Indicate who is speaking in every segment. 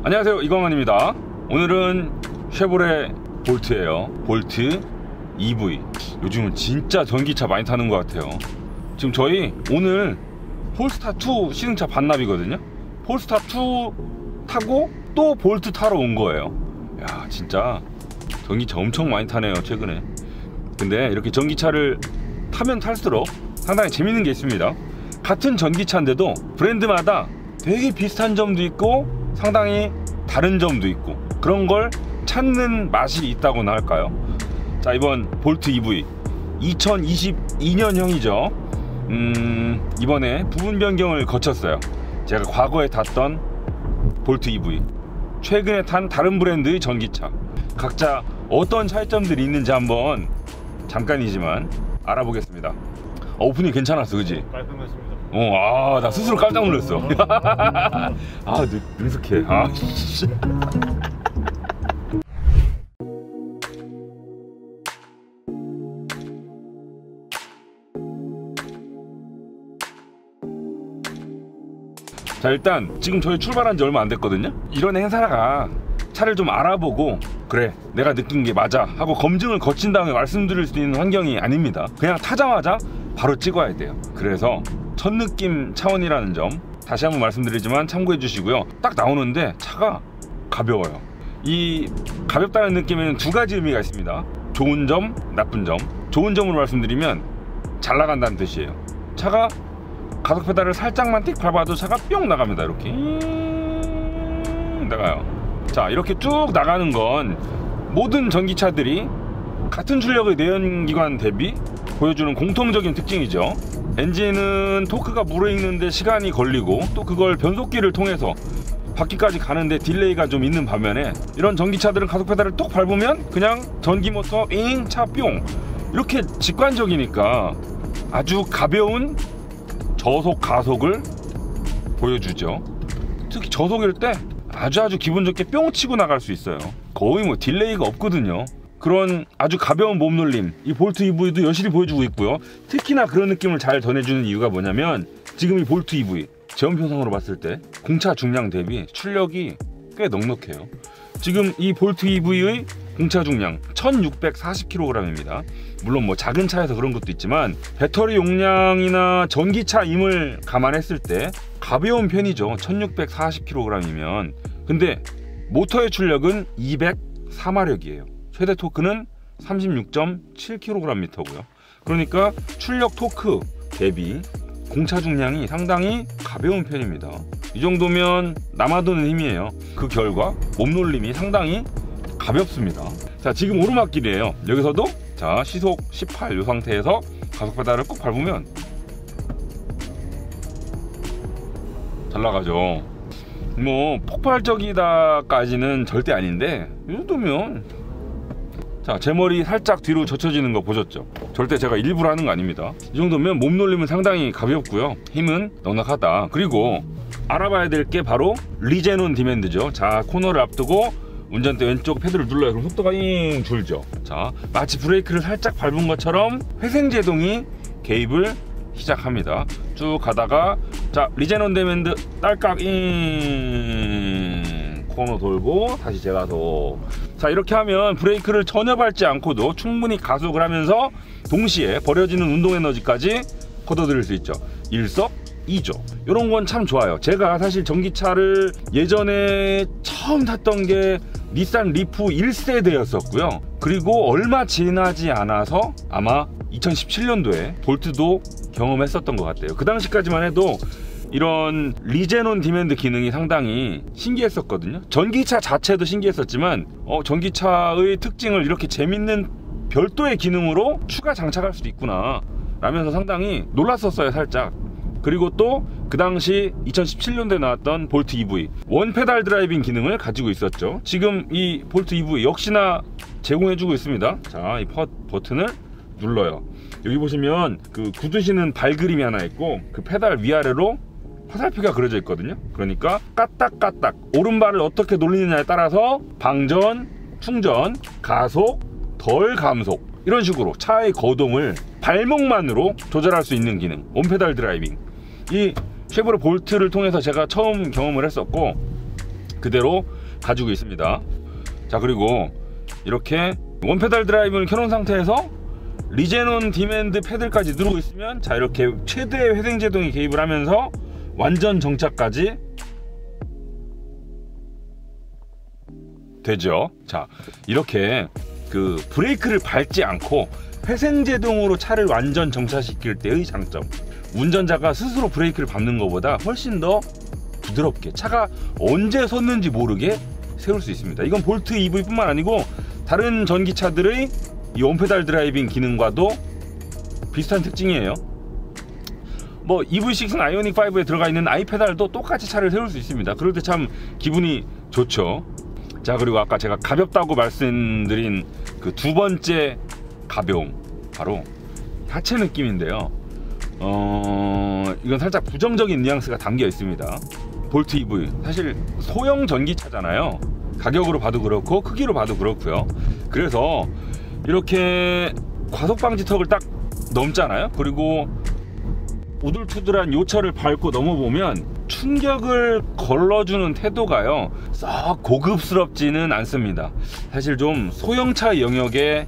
Speaker 1: 안녕하세요, 이광환입니다. 오늘은 쉐보레 볼트예요. 볼트 EV. 요즘은 진짜 전기차 많이 타는 것 같아요. 지금 저희 오늘 폴스타2 시승차 반납이거든요. 폴스타2 타고 또 볼트 타러 온 거예요. 야, 진짜 전기차 엄청 많이 타네요, 최근에. 근데 이렇게 전기차를 타면 탈수록 상당히 재밌는 게 있습니다. 같은 전기차인데도 브랜드마다 되게 비슷한 점도 있고 상당히 다른 점도 있고, 그런 걸 찾는 맛이 있다고나 할까요? 자, 이번 볼트 EV 2022년형이죠. 이번에 부분 변경을 거쳤어요. 제가 과거에 탔던 볼트 EV, 최근에 탄 다른 브랜드의 전기차, 각자 어떤 차이점들이 있는지 한번 잠깐이지만 알아보겠습니다. 오프닝 괜찮았어, 그지?
Speaker 2: 깔끔했습니다.
Speaker 1: 나 스스로 깜짝 놀랐어. 능숙해. 자, 일단 지금 저희 출발한 지 얼마 안 됐거든요. 이런 행사가 차를 좀 알아보고, 그래, 내가 느낀 게 맞아 하고 검증을 거친 다음에 말씀드릴 수 있는 환경이 아닙니다. 그냥 타자마자 바로 찍어야 돼요. 그래서 첫 느낌 차원이라는 점 다시 한번 말씀드리지만 참고해 주시고요. 딱 나오는데 차가 가벼워요. 이 가볍다는 느낌에는 두 가지 의미가 있습니다. 좋은 점, 나쁜 점. 좋은 점으로 말씀드리면 잘 나간다는 뜻이에요. 차가 가속 페달을 살짝만 띡 밟아도 차가 뿅 나갑니다. 이렇게 나가요. 자, 이렇게 쭉 나가는 건 모든 전기차들이 같은 출력의 내연기관 대비 보여주는 공통적인 특징이죠. 엔진은 토크가 무르익는데 시간이 걸리고, 또 그걸 변속기를 통해서 바퀴까지 가는데 딜레이가 좀 있는 반면에, 이런 전기차들은 가속 페달을 톡 밟으면 그냥 전기 모터 잉 차 뿅, 이렇게 직관적이니까 아주 가벼운 저속 가속을 보여주죠. 특히 저속일 때 아주 기분 좋게 뿅 치고 나갈 수 있어요. 거의 뭐 딜레이가 없거든요. 그런 아주 가벼운 몸놀림, 이 볼트 EV도 여실히 보여주고 있고요. 특히나 그런 느낌을 잘 전해주는 이유가 뭐냐면, 지금 이 볼트 EV 제원표상으로 봤을 때 공차 중량 대비 출력이 꽤 넉넉해요. 지금 이 볼트 EV의 공차 중량 1640kg입니다. 물론 뭐 작은 차에서 그런 것도 있지만 배터리 용량이나 전기차임을 감안했을 때 가벼운 편이죠. 1640kg이면. 근데 모터의 출력은 204마력이에요. 최대 토크는 36.7kgm고요. 그러니까 출력 토크 대비 공차 중량이 상당히 가벼운 편입니다. 이 정도면 남아도는 힘이에요. 그 결과 몸놀림이 상당히 가볍습니다. 자, 지금 오르막길이에요. 여기서도 자, 시속 18 이 상태에서 가속 페달을 꼭 밟으면 잘 나가죠. 뭐 폭발적이다까지는 절대 아닌데, 이 정도면. 자, 제 머리 살짝 뒤로 젖혀지는 거 보셨죠? 절대 제가 일부러 하는 거 아닙니다. 이 정도면 몸놀림은 상당히 가볍고요, 힘은 넉넉하다. 그리고 알아봐야 될 게 바로 리젠온 디맨드죠. 자, 코너를 앞두고 운전대 왼쪽 패드를 눌러요. 그럼 속도가 잉 줄죠. 자, 마치 브레이크를 살짝 밟은 것처럼 회생제동이 개입을 시작합니다. 쭉 가다가, 자, 리젠온 디맨드 딸깍 잉 코너 돌고 다시 재가속. 자, 이렇게 하면 브레이크를 전혀 밟지 않고도 충분히 가속을 하면서 동시에 버려지는 운동 에너지까지 걷어들일 수 있죠. 일석이조. 이런 건 참 좋아요. 제가 사실 전기차를 예전에 처음 탔던 게 닛산 리프 1세대였었고요. 그리고 얼마 지나지 않아서 아마 2017년도에 볼트도 경험했었던 것 같아요. 그 당시까지만 해도 이런 리젠온 디맨드 기능이 상당히 신기했었거든요. 전기차 자체도 신기했었지만 전기차의 특징을 이렇게 재밌는 별도의 기능으로 추가 장착할 수도 있구나 라면서 상당히 놀랐었어요, 살짝. 그리고 또 그 당시 2017년도에 나왔던 볼트 EV 원 페달 드라이빙 기능을 가지고 있었죠. 지금 이 볼트 EV 역시나 제공해주고 있습니다. 자, 이 버튼을 눌러요. 여기 보시면 그 굳으시는 발 그림이 하나 있고, 그 페달 위아래로 화살표가 그려져 있거든요. 그러니까 까딱까딱 오른발을 어떻게 돌리느냐에 따라서 방전, 충전, 가속, 덜 감속, 이런 식으로 차의 거동을 발목만으로 조절할 수 있는 기능, 온페달 드라이빙. 이 쉐보레 볼트를 통해서 제가 처음 경험을 했었고, 그대로 가지고 있습니다. 자, 그리고 이렇게 원페달 드라이브를 켜놓은 상태에서 리제논 디맨드 패들까지 누르고 있으면, 자, 이렇게 최대의 회생 제동이 개입을 하면서 완전 정차까지 되죠. 자, 이렇게 그 브레이크를 밟지 않고 회생 제동으로 차를 완전 정차시킬 때의 장점, 운전자가 스스로 브레이크를 밟는 것보다 훨씬 더 부드럽게 차가 언제 섰는지 모르게 세울 수 있습니다. 이건 볼트 EV뿐만 아니고 다른 전기차들의 이 원페달 드라이빙 기능과도 비슷한 특징이에요. 뭐 EV6 아이오닉 5에 들어가 있는 아이페달도 똑같이 차를 세울 수 있습니다. 그럴 때 참 기분이 좋죠. 자, 그리고 아까 제가 가볍다고 말씀드린 그 두 번째 가벼움, 바로 하체 느낌인데요. 이건 살짝 부정적인 뉘앙스가 담겨 있습니다. 볼트 EV 사실 소형 전기차잖아요. 가격으로 봐도 그렇고 크기로 봐도 그렇고요. 그래서 이렇게 과속 방지턱을 딱 넘잖아요. 그리고 우둘투둘한 요철을 밟고 넘어보면 충격을 걸러주는 태도가요, 썩 고급스럽지는 않습니다. 사실 좀 소형차 영역에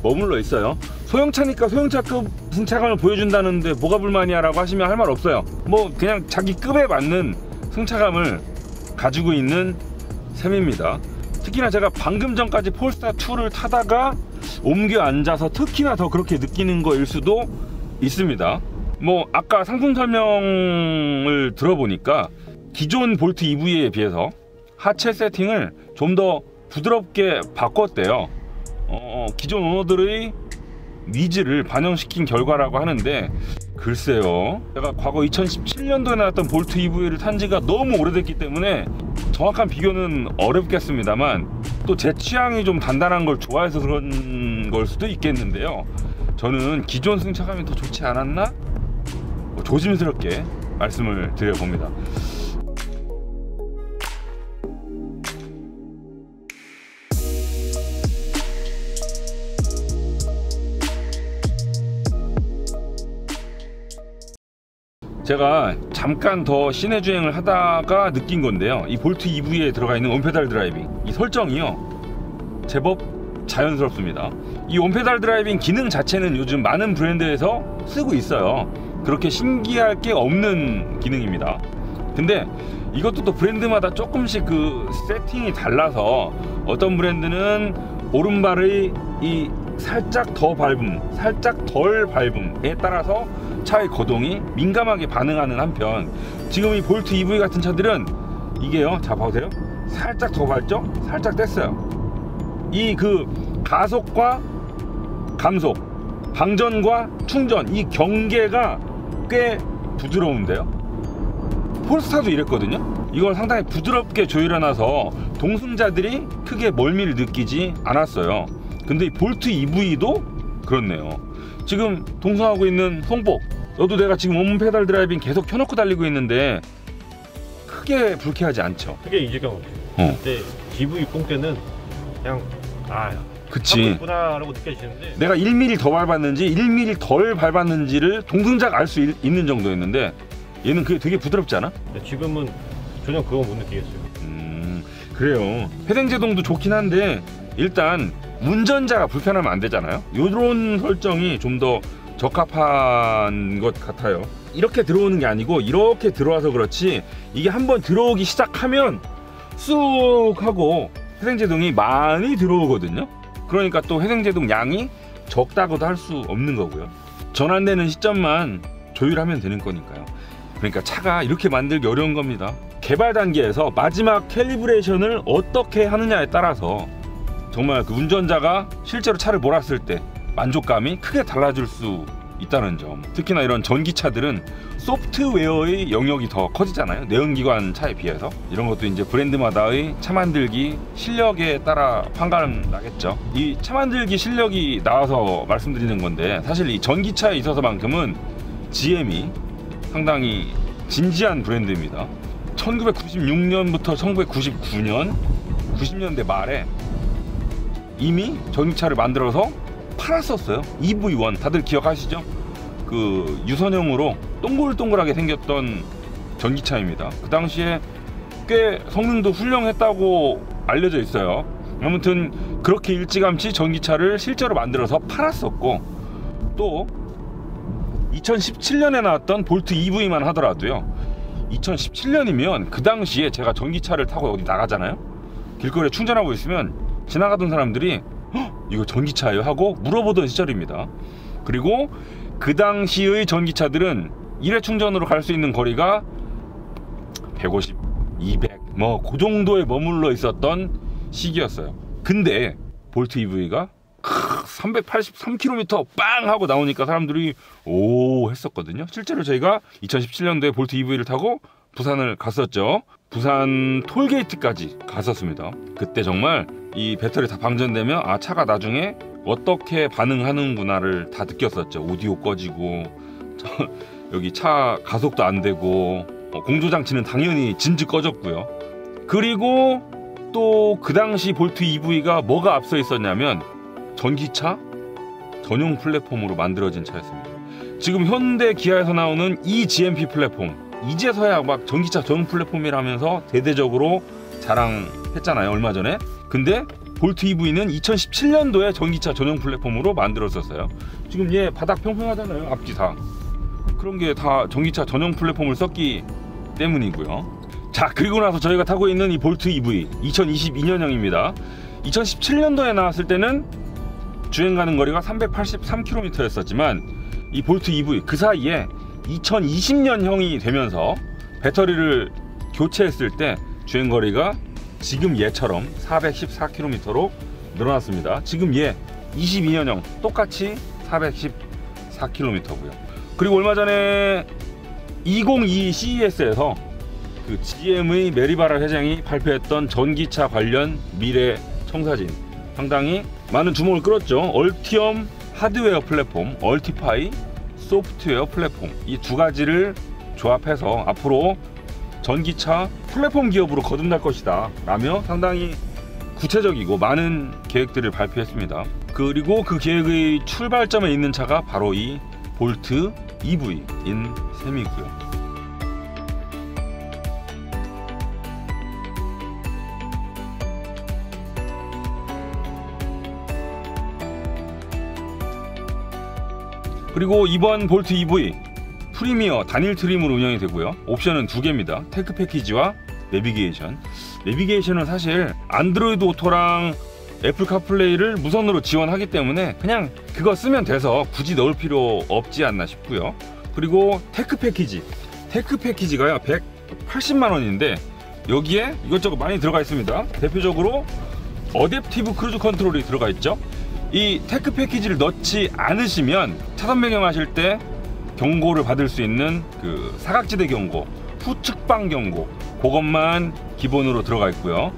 Speaker 1: 머물러 있어요. 소형차니까 소형차급 승차감을 보여준다는데 뭐가 불만이야 라고 하시면 할 말 없어요. 뭐 그냥 자기 급에 맞는 승차감을 가지고 있는 셈입니다. 특히나 제가 방금 전까지 폴스타2를 타다가 옮겨 앉아서 특히나 더 그렇게 느끼는 거일 수도 있습니다. 뭐 아까 상품 설명을 들어보니까 기존 볼트 EV에 비해서 하체 세팅을 좀 더 부드럽게 바꿨대요. 기존 오너들의 니즈를 반영시킨 결과라고 하는데, 글쎄요, 제가 과거 2017년도에 나왔던 볼트 EV를 탄 지가 너무 오래됐기 때문에 정확한 비교는 어렵겠습니다만, 또 제 취향이 좀 단단한 걸 좋아해서 그런 걸 수도 있겠는데요, 저는 기존 승차감이 더 좋지 않았나? 조심스럽게 말씀을 드려봅니다. 제가 잠깐 더 시내 주행을 하다가 느낀 건데요, 이 볼트 EV에 들어가 있는 원페달 드라이빙 이 설정이요, 제법 자연스럽습니다. 이 원페달 드라이빙 기능 자체는 요즘 많은 브랜드에서 쓰고 있어요. 그렇게 신기할 게 없는 기능입니다. 근데 이것도 또 브랜드마다 조금씩 그 세팅이 달라서, 어떤 브랜드는 오른발의 이 살짝 더 밟음, 살짝 덜 밟음에 따라서 차의 거동이 민감하게 반응하는 한편, 지금 이 볼트 EV 같은 차들은 이게요, 자 보세요, 살짝 더 밟죠? 살짝 뗐어요. 이 그 가속과 감속, 방전과 충전, 이 경계가 꽤 부드러운데요. 폴스타도 이랬거든요. 이걸 상당히 부드럽게 조율해놔서 동승자들이 크게 멀미를 느끼지 않았어요. 근데 이 볼트 EV도 그렇네요. 지금 동승하고 있는 송복, 너도 내가 지금 원페달 드라이빙 계속 켜놓고 달리고 있는데 크게 불쾌하지 않죠?
Speaker 2: 그게 이질감 없어요. 근데 GV60 때는 그냥
Speaker 1: 그치,
Speaker 2: 하고 있구나라고 느껴지는데,
Speaker 1: 내가 1mm 더 밟았는지 1mm 덜 밟았는지를 동승자가 알 수 있는 정도였는데, 얘는 그게 되게 부드럽지 않아?
Speaker 2: 지금은 전혀 그거 못 느끼겠어요.
Speaker 1: 그래요. 회생 제동도 좋긴 한데 일단 운전자가 불편하면 안 되잖아요. 이런 설정이 좀 더 적합한 것 같아요. 이렇게 들어오는 게 아니고 이렇게 들어와서 그렇지, 이게 한번 들어오기 시작하면 쑥 하고 회생 제동이 많이 들어오거든요. 그러니까 또 회생 제동 양이 적다고도 할 수 없는 거고요. 전환되는 시점만 조율하면 되는 거니까요. 그러니까 차가 이렇게 만들기 어려운 겁니다. 개발 단계에서 마지막 캘리브레이션을 어떻게 하느냐에 따라서 정말 그 운전자가 실제로 차를 몰았을 때 만족감이 크게 달라질 수 있다는 점. 특히나 이런 전기차들은 소프트웨어의 영역이 더 커지잖아요, 내연기관 차에 비해서. 이런 것도 이제 브랜드마다의 차 만들기 실력에 따라 판가름 나겠죠. 이 차 만들기 실력이 나와서 말씀드리는 건데, 사실 이 전기차에 있어서만큼은 GM이 상당히 진지한 브랜드입니다. 1996년부터 1999년 90년대 말에 이미 전기차를 만들어서 팔았었어요. EV1 다들 기억하시죠? 그 유선형으로 동글동글하게 생겼던 전기차입니다. 그 당시에 꽤 성능도 훌륭했다고 알려져 있어요. 아무튼 그렇게 일찌감치 전기차를 실제로 만들어서 팔았었고, 또 2017년에 나왔던 볼트 EV만 하더라도요, 2017년이면 그 당시에 제가 전기차를 타고 어디 나가잖아요. 길거리에 충전하고 있으면 지나가던 사람들이 이거 전기차예요? 하고 물어보던 시절입니다. 그리고 그 당시의 전기차들은 1회 충전으로 갈 수 있는 거리가 150, 200 뭐 그 정도에 머물러 있었던 시기였어요. 근데 볼트 EV가 383km 빵 하고 나오니까 사람들이 오 했었거든요. 실제로 저희가 2017년도에 볼트 EV를 타고 부산을 갔었죠. 부산 톨게이트까지 갔었습니다. 그때 정말 이 배터리 다 방전되면 아 차가 나중에 어떻게 반응하는구나를 다 느꼈었죠. 오디오 꺼지고 여기 차 가속도 안 되고 공조장치는 당연히 진즉 꺼졌고요. 그리고 또 그 당시 볼트 EV가 뭐가 앞서 있었냐면 전기차 전용 플랫폼으로 만들어진 차였습니다. 지금 현대 기아에서 나오는 eGMP 플랫폼, 이제서야 막 전기차 전용 플랫폼이라면서 대대적으로 자랑했잖아요, 얼마 전에. 근데 볼트 EV는 2017년도에 전기차 전용 플랫폼으로 만들었었어요. 지금 얘 바닥 평평하잖아요, 앞뒤 다. 그런 게 다 전기차 전용 플랫폼을 썼기 때문이고요. 자, 그리고 나서 저희가 타고 있는 이 볼트 EV 2022년형입니다. 2017년도에 나왔을 때는 주행 가는 거리가 383km였었지만 이 볼트 EV 그 사이에 2020년형이 되면서 배터리를 교체했을 때 주행 거리가 지금 얘처럼 414km로 늘어났습니다. 지금 얘 22년형 똑같이 414km고요. 그리고 얼마 전에 2022 CES에서 그 GM의 메리바라 회장이 발표했던 전기차 관련 미래 청사진, 상당히 많은 주목을 끌었죠. 얼티엄 하드웨어 플랫폼, 얼티파이 소프트웨어 플랫폼, 이 두 가지를 조합해서 앞으로 전기차 플랫폼 기업으로 거듭날 것이다 라며 상당히 구체적이고 많은 계획들을 발표했습니다. 그리고 그 계획의 출발점에 있는 차가 바로 이 볼트 EV인 셈이고요. 그리고 이번 볼트 EV 프리미어 단일 트림으로 운영이 되고요. 옵션은 2개입니다. 테크 패키지와 내비게이션. 내비게이션은 사실 안드로이드 오토랑 애플 카플레이를 무선으로 지원하기 때문에 그냥 그거 쓰면 돼서 굳이 넣을 필요 없지 않나 싶고요. 그리고 테크 패키지. 테크 패키지가요 180만 원인데 여기에 이것저것 많이 들어가 있습니다. 대표적으로 어댑티브 크루즈 컨트롤이 들어가 있죠. 이 테크 패키지를 넣지 않으시면 차선 변경하실 때 경고를 받을 수 있는 그 사각지대 경고, 후측방 경고, 그것만 기본으로 들어가 있고요.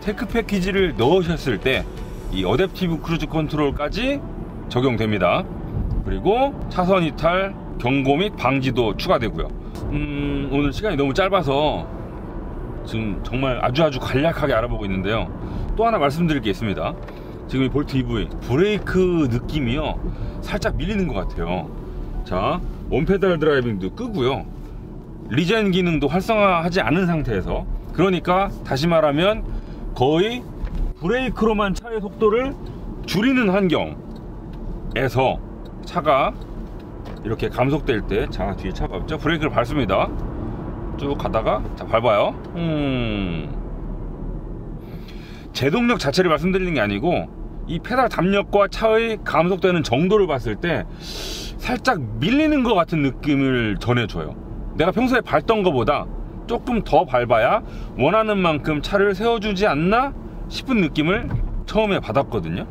Speaker 1: 테크 패키지를 넣으셨을 때 이 어댑티브 크루즈 컨트롤까지 적용됩니다. 그리고 차선 이탈 경고 및 방지도 추가되고요. 오늘 시간이 너무 짧아서 지금 정말 아주 간략하게 알아보고 있는데요. 또 하나 말씀드릴 게 있습니다. 지금 이 볼트 EV 브레이크 느낌이요 살짝 밀리는 것 같아요. 자, 원페달 드라이빙도 끄고요. 리젠 기능도 활성화하지 않은 상태에서, 그러니까 다시 말하면 거의 브레이크로만 차의 속도를 줄이는 환경에서 차가 이렇게 감속될 때, 자 뒤에 차가 없죠? 브레이크를 밟습니다. 쭉 가다가 자 밟아요. 제동력 자체를 말씀드리는 게 아니고 이 페달 담력과 차의 감속되는 정도를 봤을 때 살짝 밀리는 것 같은 느낌을 전해줘요. 내가 평소에 밟던 것보다 조금 더 밟아야 원하는 만큼 차를 세워주지 않나 싶은 느낌을 처음에 받았거든요.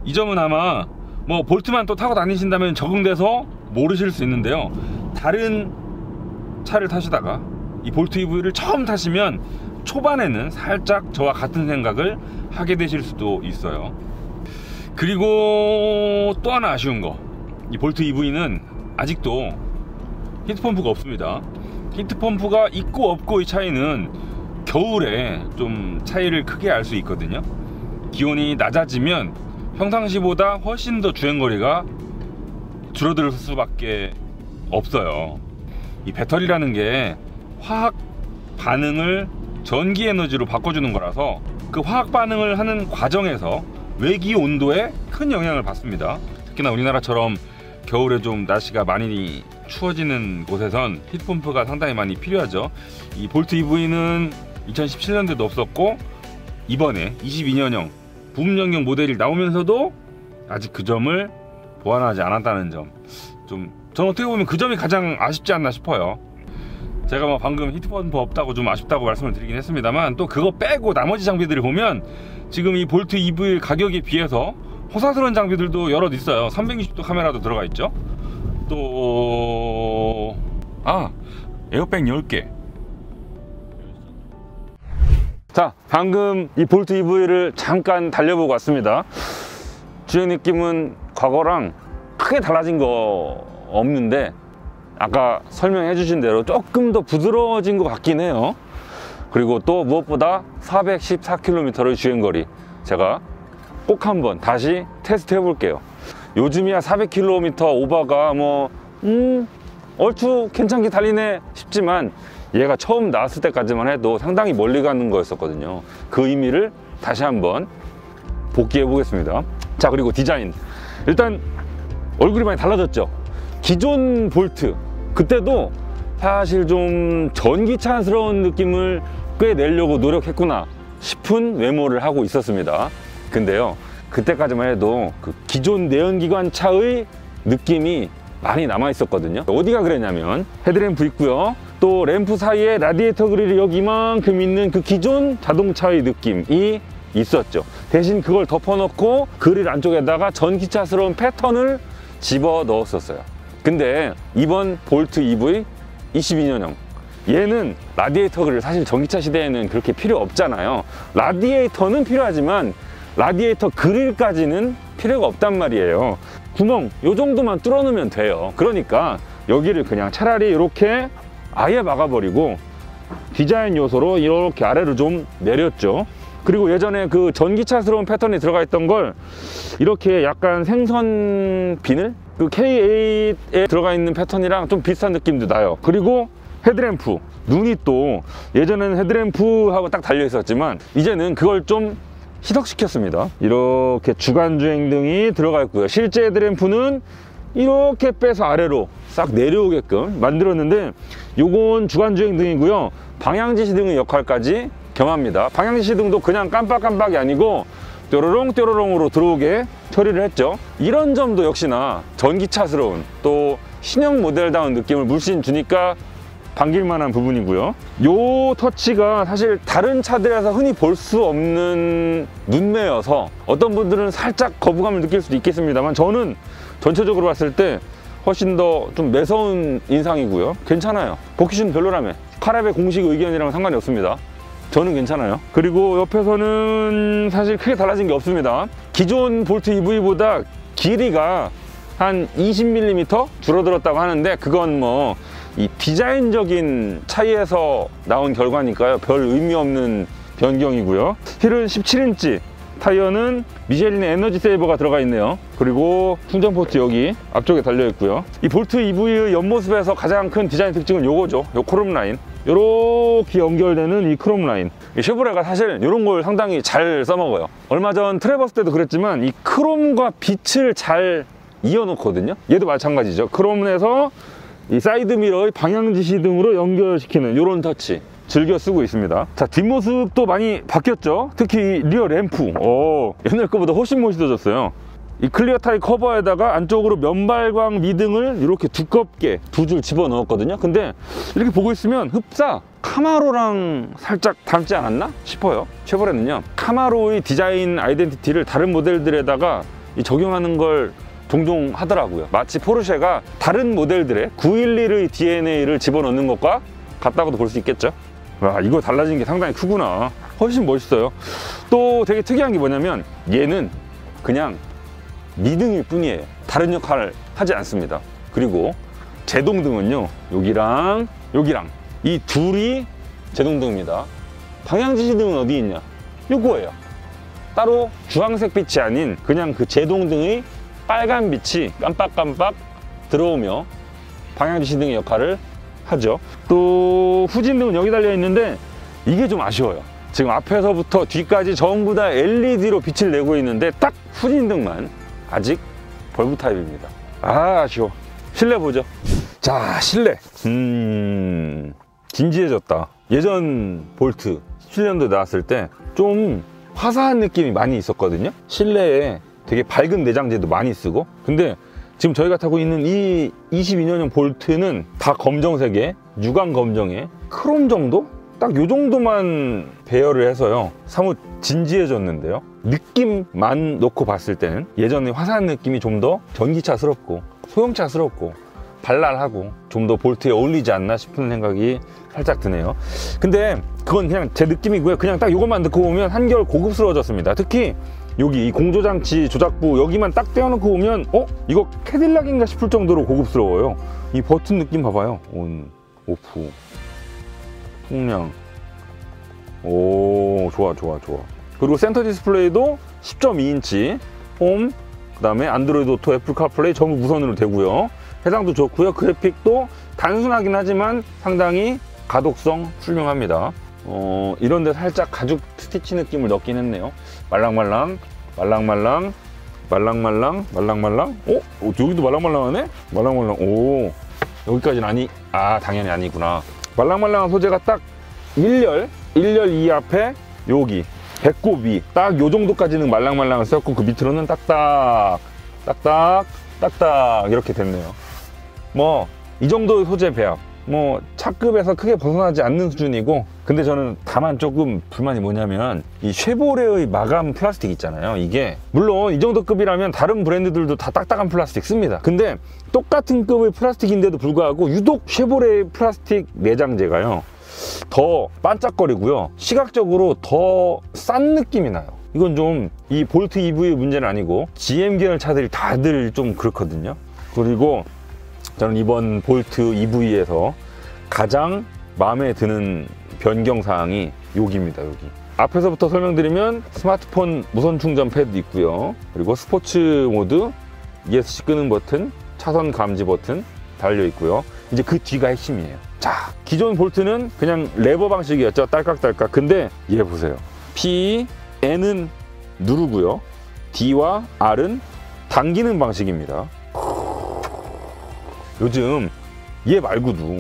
Speaker 1: 이 점은 아마 뭐 볼트만 또 타고 다니신다면 적응돼서 모르실 수 있는데요. 다른 차를 타시다가 이 볼트 EV를 처음 타시면 초반에는 살짝 저와 같은 생각을 하게 되실 수도 있어요. 그리고 또 하나 아쉬운 거, 이 볼트 EV는 아직도 히트펌프가 없습니다. 히트펌프가 있고 없고의 차이는 겨울에 좀 차이를 크게 알 수 있거든요. 기온이 낮아지면 평상시보다 훨씬 더 주행거리가 줄어들 수밖에 없어요. 이 배터리라는 게 화학 반응을 전기 에너지로 바꿔주는 거라서 그 화학 반응을 하는 과정에서 외기 온도에 큰 영향을 받습니다. 특히나 우리나라처럼 겨울에 좀 날씨가 많이 추워지는 곳에선 히트펌프가 상당히 많이 필요하죠. 이 볼트 EV는 2017년도에도 없었고 이번에 22년형 부문연경 모델이 나오면서도 아직 그 점을 보완하지 않았다는 점, 좀 저는 어떻게 보면 그 점이 가장 아쉽지 않나 싶어요. 제가 뭐 방금 히트펌프 없다고 좀 아쉽다고 말씀을 드리긴 했습니다만, 또 그거 빼고 나머지 장비들을 보면 지금 이 볼트 EV 가격에 비해서 호사스러운 장비들도 여럿 있어요. 360도 카메라도 들어가 있죠. 또 에어백 10개. 자, 방금 이 볼트 EV를 잠깐 달려보고 왔습니다. 주행 느낌은 과거랑 크게 달라진 거 없는데, 아까 설명해 주신 대로 조금 더 부드러워진 것 같긴 해요. 그리고 또 무엇보다 414km의 주행거리, 제가 꼭 한번 다시 테스트 해볼게요. 요즘이야 400km 오버가 뭐 얼추 괜찮게 달리네 싶지만, 얘가 처음 나왔을 때까지만 해도 상당히 멀리 가는 거였었거든요. 그 의미를 다시 한번 복귀해 보겠습니다. 자, 그리고 디자인, 일단 얼굴이 많이 달라졌죠. 기존 볼트 그때도 사실 좀 전기차스러운 느낌을 꽤 내려고 노력했구나 싶은 외모를 하고 있었습니다. 근데요, 그때까지만 해도 그 기존 내연기관 차의 느낌이 많이 남아 있었거든요. 어디가 그랬냐면, 헤드램프 있고요, 또 램프 사이에 라디에이터 그릴이 여기 이만큼 있는 그 기존 자동차의 느낌이 있었죠. 대신 그걸 덮어놓고 그릴 안쪽에다가 전기차스러운 패턴을 집어 넣었었어요. 근데 이번 볼트 EV 22년형, 얘는 라디에이터 그릴, 사실 전기차 시대에는 그렇게 필요 없잖아요. 라디에이터는 필요하지만 라디에이터 그릴까지는 필요가 없단 말이에요. 구멍 요 정도만 뚫어 놓으면 돼요. 그러니까 여기를 그냥 차라리 이렇게 아예 막아버리고 디자인 요소로 이렇게 아래로 좀 내렸죠. 그리고 예전에 그 전기차스러운 패턴이 들어가 있던 걸 이렇게 약간 생선 비늘, 그 K8에 들어가 있는 패턴이랑 좀 비슷한 느낌도 나요. 그리고 헤드램프, 눈이 또 예전에는 헤드램프하고 딱 달려 있었지만 이제는 그걸 좀 희석시켰습니다. 이렇게 주간주행등이 들어가 있고요. 실제 헤드램프는 이렇게 빼서 아래로 싹 내려오게끔 만들었는데, 요건 주간주행등이고요, 방향지시등의 역할까지 겸합니다. 방향지시등도 그냥 깜빡깜빡이 아니고 뾰로롱 뾰로롱으로 들어오게 처리를 했죠. 이런 점도 역시나 전기차스러운, 또 신형 모델다운 느낌을 물씬 주니까 반길만한 부분이고요. 요 터치가 사실 다른 차들에서 흔히 볼 수 없는 눈매여서 어떤 분들은 살짝 거부감을 느낄 수도 있겠습니다만, 저는 전체적으로 봤을 때 훨씬 더 좀 매서운 인상이고요. 괜찮아요. 복귀는 별로라며. 카랩의 공식 의견이랑 상관이 없습니다. 저는 괜찮아요. 그리고 옆에서는 사실 크게 달라진 게 없습니다. 기존 볼트 EV보다 길이가 한 20mm 줄어들었다고 하는데, 그건 뭐 이 디자인적인 차이에서 나온 결과니까요, 별 의미 없는 변경이고요. 휠은 17인치, 타이어는 미쉐린의 에너지 세이버가 들어가 있네요. 그리고 충전 포트 여기 앞쪽에 달려 있고요. 이 볼트 EV의 옆모습에서 가장 큰 디자인 특징은 요거죠. 요 크롬 라인, 요렇게 연결되는 이 크롬 라인. 이 쉐보레가 사실 이런 걸 상당히 잘 써먹어요. 얼마 전 트래버스 때도 그랬지만 이 크롬과 빛을 잘 이어놓거든요. 얘도 마찬가지죠. 크롬에서 이 사이드 미러의 방향지시 등으로 연결시키는 이런 터치 즐겨 쓰고 있습니다. 자, 뒷모습도 많이 바뀌었죠. 특히 리어 램프, 옛날 거보다 훨씬 멋있어졌어요. 이 클리어 타입 커버에다가 안쪽으로 면발광 미등을 이렇게 두껍게 두 줄 집어 넣었거든요. 근데 이렇게 보고 있으면 흡사 카마로랑 살짝 닮지 않았나 싶어요. 쉐보레는요, 카마로의 디자인 아이덴티티를 다른 모델들에다가 적용하는 걸 종종 하더라고요. 마치 포르쉐가 다른 모델들의 911의 DNA를 집어넣는 것과 같다고도 볼 수 있겠죠. 와, 이거 달라진 게 상당히 크구나. 훨씬 멋있어요. 또 되게 특이한 게 뭐냐면, 얘는 그냥 미등일 뿐이에요. 다른 역할을 하지 않습니다. 그리고 제동등은요, 여기랑 여기랑 이 둘이 제동등입니다. 방향지시등은 어디 있냐? 요거예요. 따로 주황색 빛이 아닌 그냥 그 제동등의 빨간 빛이 깜빡깜빡 들어오며 방향지시등의 역할을 하죠. 또 후진등은 여기 달려 있는데, 이게 좀 아쉬워요. 지금 앞에서부터 뒤까지 전부 다 LED로 빛을 내고 있는데 딱 후진등만 아직 벌브 타입입니다. 아, 아쉬워. 실내 보죠. 자, 실내. 진지해졌다. 예전 볼트 17년도에 나왔을 때 좀 화사한 느낌이 많이 있었거든요. 실내에 되게 밝은 내장재도 많이 쓰고. 근데 지금 저희가 타고 있는 이 22년형 볼트는 다 검정색에 유광 검정에 크롬 정도? 딱 요 정도만 배열을 해서요. 사뭇 진지해졌는데요. 느낌만 놓고 봤을 때는 예전에 화사한 느낌이 좀 더 전기차스럽고 소형차스럽고 발랄하고 좀 더 볼트에 어울리지 않나 싶은 생각이 살짝 드네요. 근데 그건 그냥 제 느낌이고요. 그냥 딱 이것만 넣고 보면 한결 고급스러워졌습니다. 특히 여기 이 공조장치 조작부 여기만 딱 떼어놓고 보면 이거 캐딜락인가 싶을 정도로 고급스러워요. 이 버튼 느낌 봐봐요. 온, 오프, 풍량. 오, 좋아. 그리고 센터 디스플레이도 10.2인치 홈, 그 다음에 안드로이드 오토, 애플 카플레이 전부 무선으로 되고요. 해상도 좋고요. 그래픽도 단순하긴 하지만 상당히 가독성 훌륭합니다. 이런데 살짝 가죽 스티치 느낌을 넣긴 했네요. 말랑말랑. 여기도 말랑말랑하네? 말랑말랑. 오, 여기까지는 당연히 아니구나. 말랑말랑한 소재가 딱 1열 이 앞에 여기 배꼽 위 딱 요 정도까지는 말랑말랑을 썼고 그 밑으로는 딱딱 이렇게 됐네요. 뭐 이 정도의 소재 배합, 뭐 차급에서 크게 벗어나지 않는 수준이고. 근데 저는 다만 조금 불만이 뭐냐면 이 쉐보레의 마감 플라스틱 있잖아요. 이게 물론 이 정도 급이라면 다른 브랜드들도 다 딱딱한 플라스틱 씁니다. 근데 똑같은 급의 플라스틱인데도 불구하고 유독 쉐보레 플라스틱 내장재가요 더 반짝거리고요, 시각적으로 더 싼 느낌이 나요. 이건 좀 이 볼트 EV의 문제는 아니고 GM 계열 차들이 다들 좀 그렇거든요. 그리고 저는 이번 볼트 EV에서 가장 마음에 드는 변경사항이 여기입니다. 여기 앞에서부터 설명드리면 스마트폰 무선 충전 패드 있고요. 그리고 스포츠 모드, ESC 끄는 버튼, 차선 감지 버튼 달려 있고요. 이제 그 뒤가 핵심이에요. 자, 기존 볼트는 그냥 레버 방식이었죠. 딸깍딸깍. 근데 얘 보세요. P, N은 누르고요, D와 R은 당기는 방식입니다. 요즘 얘 말고도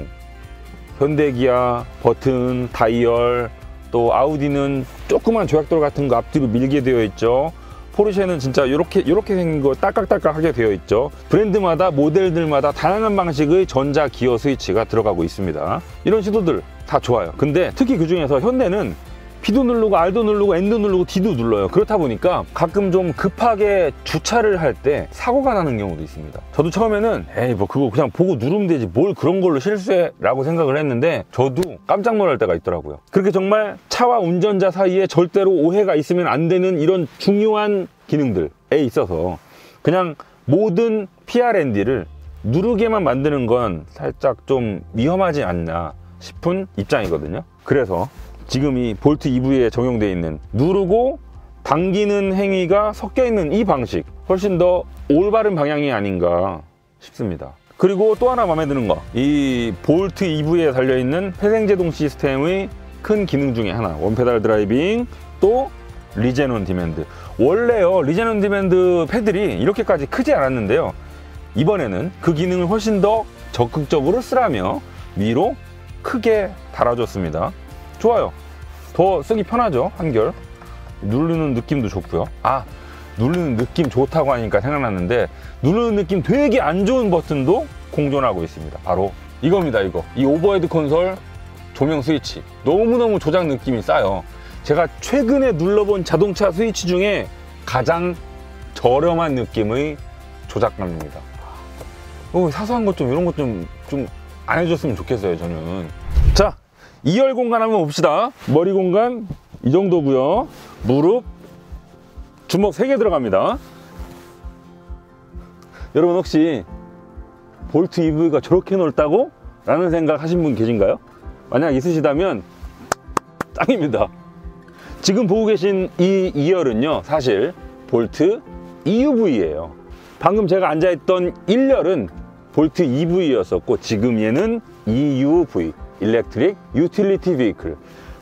Speaker 1: 현대기아 버튼, 다이얼, 또 아우디는 조그만 조약돌 같은 거 앞뒤로 밀게 되어 있죠. 포르쉐는 진짜 이렇게 생긴 거 딸깍딸깍하게 되어 있죠. 브랜드마다 모델들마다 다양한 방식의 전자 기어 스위치가 들어가고 있습니다. 이런 시도들 다 좋아요. 근데 특히 그 중에서 현대는 B도 누르고 R도 누르고 N도 누르고 D도 눌러요. 그렇다 보니까 가끔 좀 급하게 주차를 할 때 사고가 나는 경우도 있습니다. 저도 처음에는 에이 뭐 그거 그냥 보고 누르면 되지 뭘 그런 걸로 실수해 라고 생각을 했는데 저도 깜짝 놀랄 때가 있더라고요. 그렇게 정말 차와 운전자 사이에 절대로 오해가 있으면 안 되는 이런 중요한 기능들에 있어서 그냥 모든 PRND를 누르게만 만드는 건 살짝 좀 위험하지 않나 싶은 입장이거든요. 그래서 지금 이 볼트 EV에 적용되어 있는 누르고 당기는 행위가 섞여 있는 이 방식, 훨씬 더 올바른 방향이 아닌가 싶습니다. 그리고 또 하나 마음에 드는 거, 이 볼트 EV에 달려있는 회생제동 시스템의 큰 기능 중에 하나, 원페달 드라이빙, 또 리젠 온 디맨드. 원래요 리젠 온 디맨드 패들이 이렇게까지 크지 않았는데요, 이번에는 그 기능을 훨씬 더 적극적으로 쓰라며 위로 크게 달아줬습니다. 좋아요. 더 쓰기 편하죠. 한결 누르는 느낌도 좋고요. 누르는 느낌 좋다고 하니까 생각났는데 누르는 느낌 되게 안 좋은 버튼도 공존하고 있습니다. 바로 이겁니다. 이 오버헤드 콘솔 조명 스위치 너무너무 조작 느낌이 싸요. 제가 최근에 눌러본 자동차 스위치 중에 가장 저렴한 느낌의 조작감입니다. 사소한 것 좀 이런 것 좀 안 해줬으면 좋겠어요. 저는. 자, 2열 공간 한번 봅시다. 머리 공간 이 정도고요. 무릎, 주먹 3개 들어갑니다. 여러분 혹시 볼트 EV가 저렇게 넓다고? 라는 생각 하신 분 계신가요? 만약 있으시다면 짱입니다. 지금 보고 계신 이 2열은요 사실 볼트 EUV예요. 방금 제가 앉아있던 1열은 볼트 EV였었고 지금 얘는 EUV, 일렉트릭 유틸리티 비클.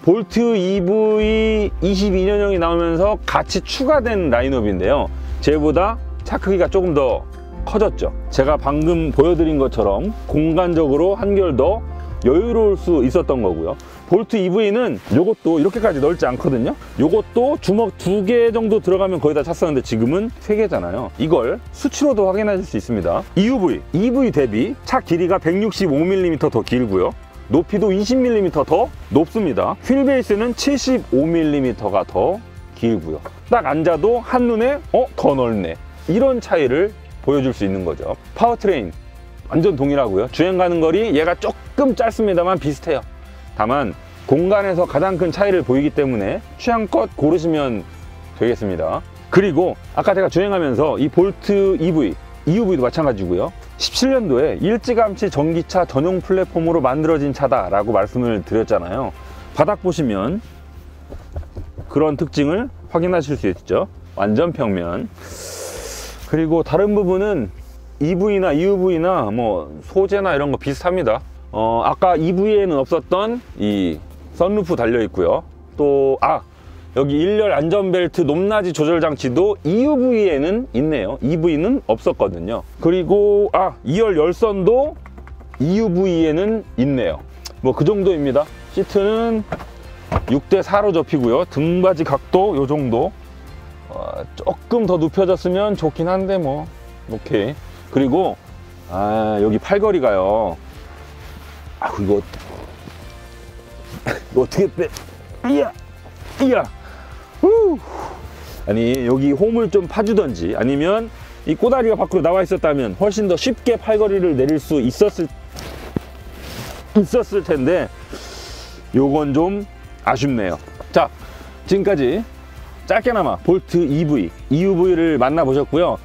Speaker 1: 볼트 EV 22년형이 나오면서 같이 추가된 라인업인데요. 쟤보다 차 크기가 조금 더 커졌죠. 제가 방금 보여드린 것처럼 공간적으로 한결 더 여유로울 수 있었던 거고요. 볼트 EV는 요것도 이렇게까지 넓지 않거든요. 요것도 주먹 2개 정도 들어가면 거의 다 찼었는데 지금은 3개잖아요. 이걸 수치로도 확인하실 수 있습니다. EV 대비 차 길이가 165mm 더 길고요. 높이도 20mm 더 높습니다. 휠베이스는 75mm가 더 길고요. 딱 앉아도 한눈에 더 넓네, 이런 차이를 보여줄 수 있는 거죠. 파워트레인 완전 동일하고요. 주행 가는 거리 얘가 조금 짧습니다만 비슷해요. 다만 공간에서 가장 큰 차이를 보이기 때문에 취향껏 고르시면 되겠습니다. 그리고 아까 제가 주행하면서 이 볼트 EV도 마찬가지고요. 17년도에 일찌감치 전기차 전용 플랫폼으로 만들어진 차다라고 말씀을 드렸잖아요. 바닥 보시면 그런 특징을 확인하실 수 있죠. 완전 평면. 그리고 다른 부분은 EV나 EUV나 뭐 소재나 이런 거 비슷합니다. 아까 EV에는 없었던 이 선루프 달려 있고요. 또 여기 1열 안전벨트 높낮이 조절 장치도 EUV에는 있네요. EV는 없었거든요. 그리고 2열 열선도 EUV에는 있네요. 뭐 그 정도입니다. 시트는 6대4로 접히고요. 등받이 각도 요 정도. 조금 더 눕혀졌으면 좋긴 한데 뭐 오케이. 그리고 여기 팔걸이가요. 이거 어떻게 빼? 이야. 아니 여기 홈을 좀 파주던지 아니면 이 꼬다리가 밖으로 나와 있었다면 훨씬 더 쉽게 팔걸이를 내릴 수 있었을 텐데 요건 좀 아쉽네요. 자, 지금까지 짧게나마 볼트 EUV를 만나보셨고요.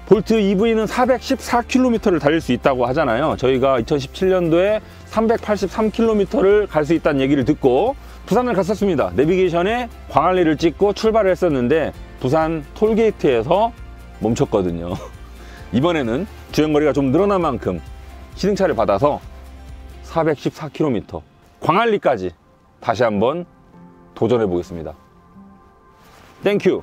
Speaker 1: 볼트 EV는 414km를 달릴 수 있다고 하잖아요. 저희가 2017년도에 383km를 갈 수 있다는 얘기를 듣고 부산을 갔었습니다. 내비게이션에 광안리를 찍고 출발을 했었는데 부산 톨게이트에서 멈췄거든요. 이번에는 주행거리가 좀 늘어난 만큼 시승차를 받아서 414km 광안리까지 다시 한번 도전해 보겠습니다. 땡큐.